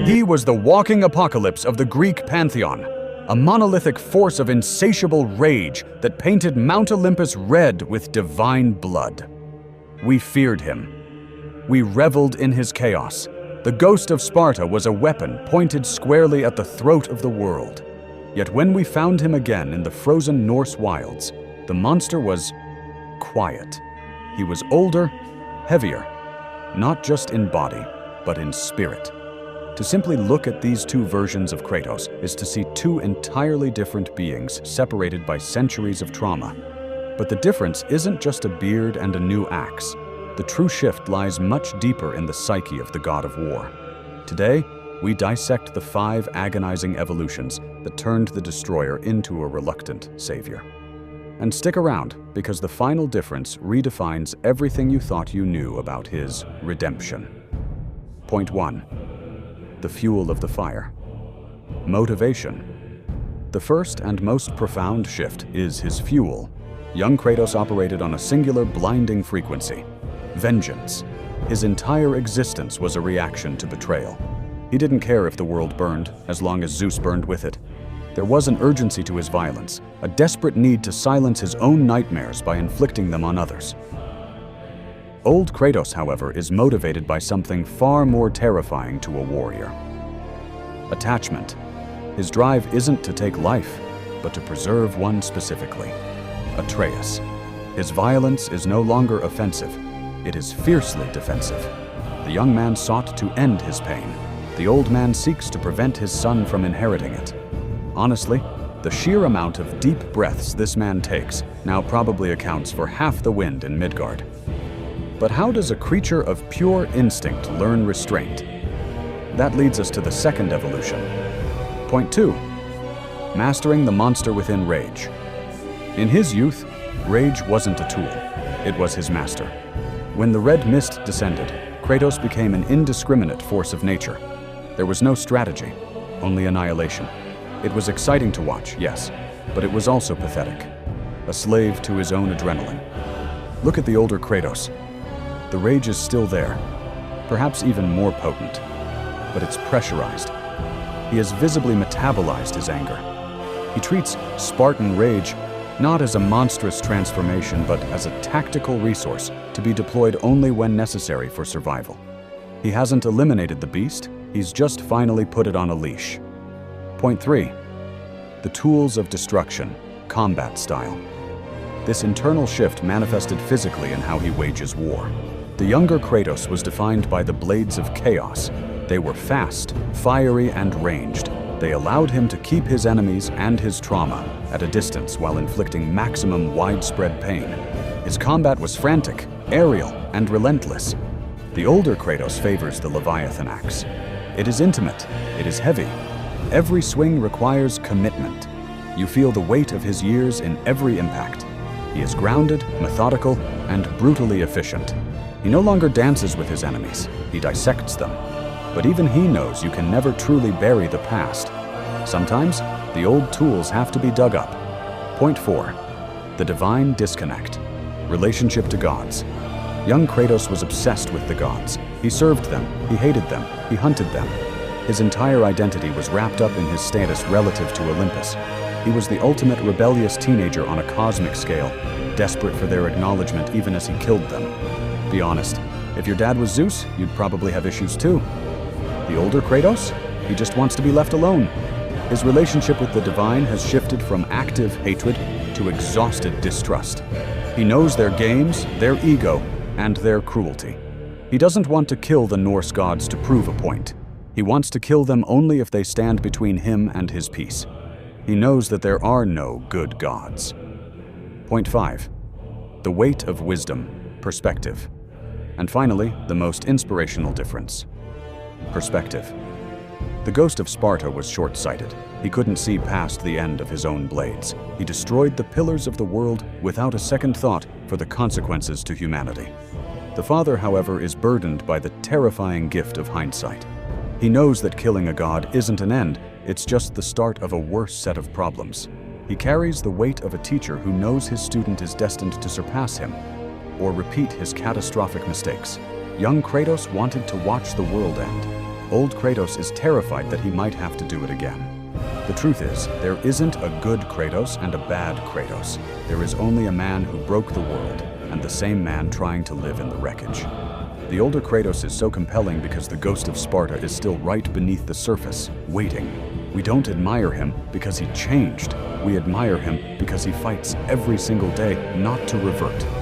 He was the walking apocalypse of the Greek pantheon, a monolithic force of insatiable rage that painted Mount Olympus red with divine blood. We feared him. We reveled in his chaos. The Ghost of Sparta was a weapon pointed squarely at the throat of the world. Yet when we found him again in the frozen Norse wilds, the monster was quiet. He was older, heavier, not just in body, but in spirit. To simply look at these two versions of Kratos is to see two entirely different beings separated by centuries of trauma. But the difference isn't just a beard and a new axe. The true shift lies much deeper in the psyche of the god of war. Today, we dissect the 5 agonizing evolutions that turned the destroyer into a reluctant savior. And stick around, because the final difference redefines everything you thought you knew about his redemption. Point 1. The fuel of the fire. Motivation. The first and most profound shift is his fuel. Young Kratos operated on a singular blinding frequency: vengeance. His entire existence was a reaction to betrayal. He didn't care if the world burned, as long as Zeus burned with it. There was an urgency to his violence, a desperate need to silence his own nightmares by inflicting them on others. Old Kratos, however, is motivated by something far more terrifying to a warrior: attachment. His drive isn't to take life, but to preserve one specifically: Atreus. His violence is no longer offensive, it is fiercely defensive. The young man sought to end his pain. The old man seeks to prevent his son from inheriting it. Honestly, the sheer amount of deep breaths this man takes now probably accounts for half the wind in Midgard. But how does a creature of pure instinct learn restraint? That leads us to the second evolution. Point 2. Mastering the monster within rage. In his youth, rage wasn't a tool, it was his master. When the red mist descended, Kratos became an indiscriminate force of nature. There was no strategy, only annihilation. It was exciting to watch, yes, but it was also pathetic. A slave to his own adrenaline. Look at the older Kratos. The rage is still there, perhaps even more potent, but it's pressurized. He has visibly metabolized his anger. He treats Spartan rage not as a monstrous transformation, but as a tactical resource to be deployed only when necessary for survival. He hasn't eliminated the beast, he's just finally put it on a leash. Point 3. The tools of destruction, combat style. This internal shift manifested physically in how he wages war. The younger Kratos was defined by the blades of chaos. They were fast, fiery, and ranged. They allowed him to keep his enemies and his trauma at a distance while inflicting maximum widespread pain. His combat was frantic, aerial, and relentless. The older Kratos favors the Leviathan axe. It is intimate, it is heavy. Every swing requires commitment. You feel the weight of his years in every impact. He is grounded, methodical, and brutally efficient. He no longer dances with his enemies, he dissects them. But even he knows you can never truly bury the past. Sometimes, the old tools have to be dug up. Point 4. The divine disconnect. Relationship to gods. Young Kratos was obsessed with the gods. He served them, he hated them, he hunted them. His entire identity was wrapped up in his status relative to Olympus. He was the ultimate rebellious teenager on a cosmic scale, desperate for their acknowledgement even as he killed them. Be honest, if your dad was Zeus, you'd probably have issues too. The older Kratos? He just wants to be left alone. His relationship with the divine has shifted from active hatred to exhausted distrust. He knows their games, their ego, and their cruelty. He doesn't want to kill the Norse gods to prove a point. He wants to kill them only if they stand between him and his peace. He knows that there are no good gods. Point 5. The weight of wisdom, perspective. And finally, the most inspirational difference: perspective. The Ghost of Sparta was short-sighted. He couldn't see past the end of his own blades. He destroyed the pillars of the world without a second thought for the consequences to humanity. The father, however, is burdened by the terrifying gift of hindsight. He knows that killing a god isn't an end, it's just the start of a worse set of problems. He carries the weight of a teacher who knows his student is destined to surpass him, or repeat his catastrophic mistakes. Young Kratos wanted to watch the world end. Old Kratos is terrified that he might have to do it again. The truth is, there isn't a good Kratos and a bad Kratos. There is only a man who broke the world, and the same man trying to live in the wreckage. The older Kratos is so compelling because the Ghost of Sparta is still right beneath the surface, waiting. We don't admire him because he changed. We admire him because he fights every single day not to revert.